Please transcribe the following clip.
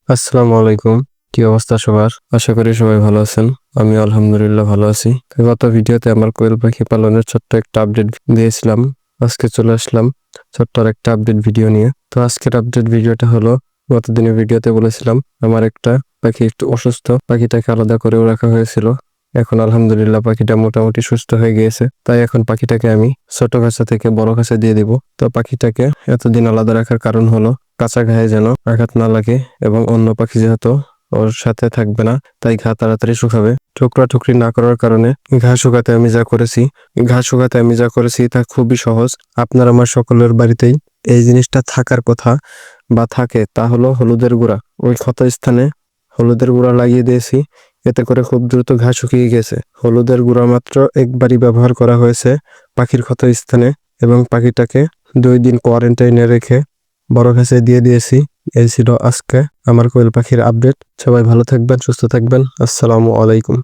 আসসালামু আলাইকুম। কি অবস্থা সবার? আশা করি সবাই ভালো আছেন। আমি আলহামদুলিল্লাহ ভালো আছি। গত ভিডিওতে আমার কোয়েল পাখি পালনের ছোট্ট একটা আপডেট দিয়েছিলাম। আজকে চলে আসলাম ছোট্ট একটা আপডেট ভিডিও নিয়ে। তো আজকের আপডেট ভিডিওটা হলো, গতদিনের ভিডিওতে বলেছিলাম আমার একটা পাখি একটু অসুস্থ, পাখিটাকে আলাদা করেও রাখা হয়েছিল। এখন আলহামদুলিল্লাহ পাখিটা মোটামুটি সুস্থ হয়ে গিয়েছে। তাই এখন পাখিটাকে আমি ছোট খাঁচা থেকে বড় খাঁচা দিয়ে দিব। তো পাখিটাকে এতদিন আলাদা রাখার কারণ হলো কাঁচা ঘায়ে যেন আঘাত না লাগে, এবং অন্য পাখি যেহেতু ওর সাথে থাকবে না, তাই ঘা তাড়াতাড়ি শুকাবে। ঠুকরা ঠুকরি না করার কারণে ঘা শুকাতে আমি যা করেছি তা খুবই সহজ। আপনার আমার সকলের বাড়িতেই এই জিনিসটা থাকার কথা বা থাকে, তা হলো হলুদের গুঁড়া। ওই ক্ষত স্থানে হলুদের গুঁড়া লাগিয়ে দিয়েছি, এতে করে খুব দ্রুত ঘা শুকিয়ে গেছে। হলুদের গুঁড়া মাত্র একবারই ব্যবহার করা হয়েছে পাখির ক্ষত স্থানে, এবং পাখিটাকে 2 দিন কোয়ারেন্টাইনে রেখে বড় খাঁচায় দিয়ে দিয়েছি। এই ছিল আজকে আমার কোয়েল পাখির আপডেট। সবাই ভালো থাকবেন, সুস্থ থাকবেন। আসসালামু আলাইকুম।